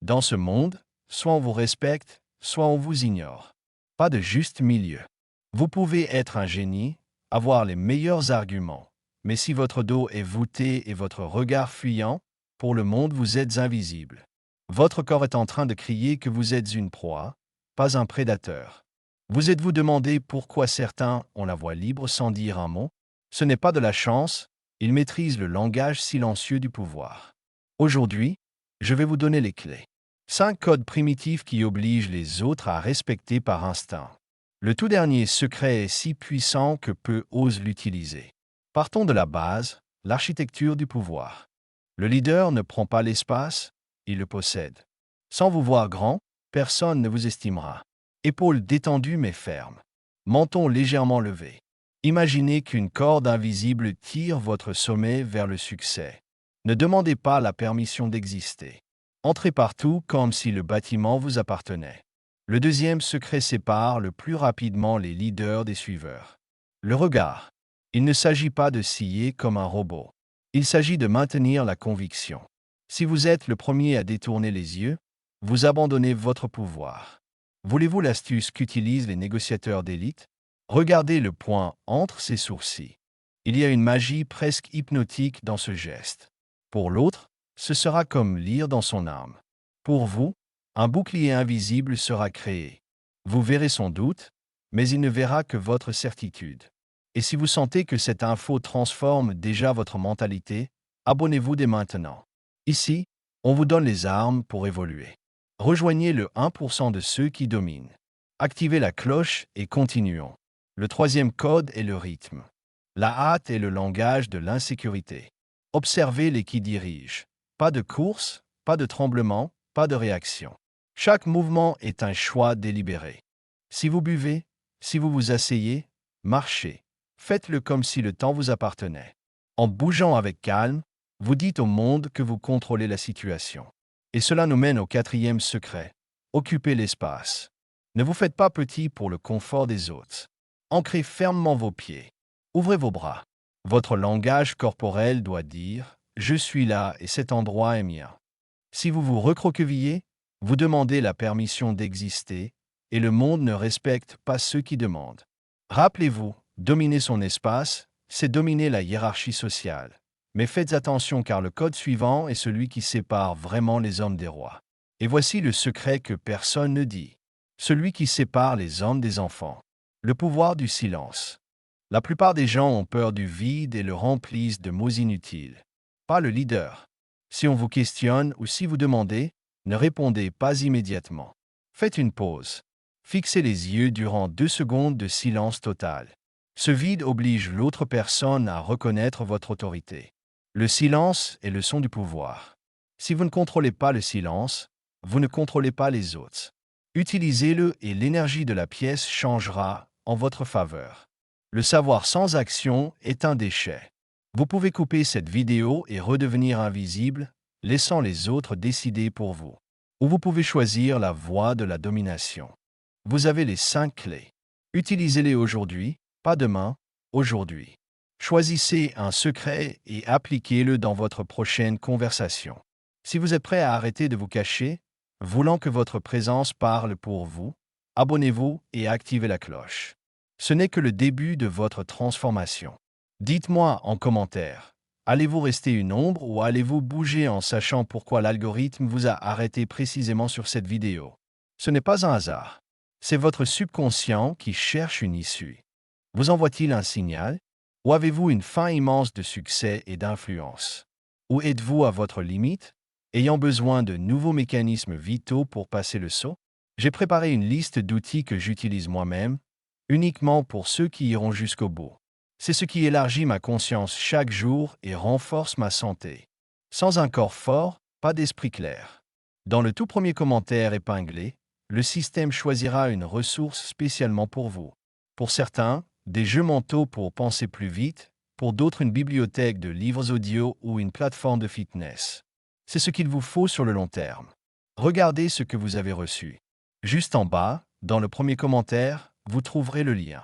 Dans ce monde, soit on vous respecte, soit on vous ignore. Pas de juste milieu. Vous pouvez être un génie, avoir les meilleurs arguments, mais si votre dos est voûté et votre regard fuyant, pour le monde vous êtes invisible. Votre corps est en train de crier que vous êtes une proie, pas un prédateur. Vous êtes-vous demandé pourquoi certains ont la voix libre sans dire un mot? Ce n'est pas de la chance, ils maîtrisent le langage silencieux du pouvoir. Aujourd'hui, je vais vous donner les clés. 5 codes primitifs qui obligent les autres à respecter par instinct. Le tout dernier secret est si puissant que peu osent l'utiliser. Partons de la base, l'architecture du pouvoir. Le leader ne prend pas l'espace, il le possède. Sans vous voir grand, personne ne vous estimera. Épaules détendues mais fermes. Menton légèrement levé. Imaginez qu'une corde invisible tire votre sommet vers le succès. Ne demandez pas la permission d'exister. Entrez partout comme si le bâtiment vous appartenait. Le deuxième secret sépare le plus rapidement les leaders des suiveurs. Le regard. Il ne s'agit pas de scier comme un robot. Il s'agit de maintenir la conviction. Si vous êtes le premier à détourner les yeux, vous abandonnez votre pouvoir. Voulez-vous l'astuce qu'utilisent les négociateurs d'élite? Regardez le point entre ses sourcils. Il y a une magie presque hypnotique dans ce geste. Pour l'autre, ce sera comme lire dans son âme. Pour vous, un bouclier invisible sera créé. Vous verrez son doute, mais il ne verra que votre certitude. Et si vous sentez que cette info transforme déjà votre mentalité, abonnez-vous dès maintenant. Ici, on vous donne les armes pour évoluer. Rejoignez le 1% de ceux qui dominent. Activez la cloche et continuons. Le troisième code est le rythme. La hâte est le langage de l'insécurité. Observez les qui dirigent. Pas de course, pas de tremblement, pas de réaction. Chaque mouvement est un choix délibéré. Si vous buvez, si vous vous asseyez, marchez. Faites-le comme si le temps vous appartenait. En bougeant avec calme, vous dites au monde que vous contrôlez la situation. Et cela nous mène au quatrième secret. Occupez l'espace. Ne vous faites pas petit pour le confort des autres. Ancrez fermement vos pieds. Ouvrez vos bras. Votre langage corporel doit dire « Je suis là et cet endroit est mien ». Si vous vous recroquevillez, vous demandez la permission d'exister et le monde ne respecte pas ceux qui demandent. Rappelez-vous, dominer son espace, c'est dominer la hiérarchie sociale. Mais faites attention car le code suivant est celui qui sépare vraiment les hommes des rois. Et voici le secret que personne ne dit. Celui qui sépare les hommes des enfants. Le pouvoir du silence. La plupart des gens ont peur du vide et le remplissent de mots inutiles. Pas le leader. Si on vous questionne ou si vous demandez, ne répondez pas immédiatement. Faites une pause. Fixez les yeux durant 2 secondes de silence total. Ce vide oblige l'autre personne à reconnaître votre autorité. Le silence est le son du pouvoir. Si vous ne contrôlez pas le silence, vous ne contrôlez pas les autres. Utilisez-le et l'énergie de la pièce changera en votre faveur. Le savoir sans action est un déchet. Vous pouvez couper cette vidéo et redevenir invisible, laissant les autres décider pour vous. Ou vous pouvez choisir la voie de la domination. Vous avez les 5 clés. Utilisez-les aujourd'hui, pas demain, aujourd'hui. Choisissez un secret et appliquez-le dans votre prochaine conversation. Si vous êtes prêt à arrêter de vous cacher, voulant que votre présence parle pour vous, abonnez-vous et activez la cloche. Ce n'est que le début de votre transformation. Dites-moi en commentaire, allez-vous rester une ombre ou allez-vous bouger en sachant pourquoi l'algorithme vous a arrêté précisément sur cette vidéo? Ce n'est pas un hasard. C'est votre subconscient qui cherche une issue. Vous envoie-t-il un signal? Ou avez-vous une faim immense de succès et d'influence? Ou êtes-vous à votre limite, ayant besoin de nouveaux mécanismes vitaux pour passer le saut? J'ai préparé une liste d'outils que j'utilise moi-même, uniquement pour ceux qui iront jusqu'au bout. C'est ce qui élargit ma conscience chaque jour et renforce ma santé. Sans un corps fort, pas d'esprit clair. Dans le tout premier commentaire épinglé, le système choisira une ressource spécialement pour vous. Pour certains, des jeux mentaux pour penser plus vite, pour d'autres une bibliothèque de livres audio ou une plateforme de fitness. C'est ce qu'il vous faut sur le long terme. Regardez ce que vous avez reçu. Juste en bas, dans le premier commentaire, vous trouverez le lien.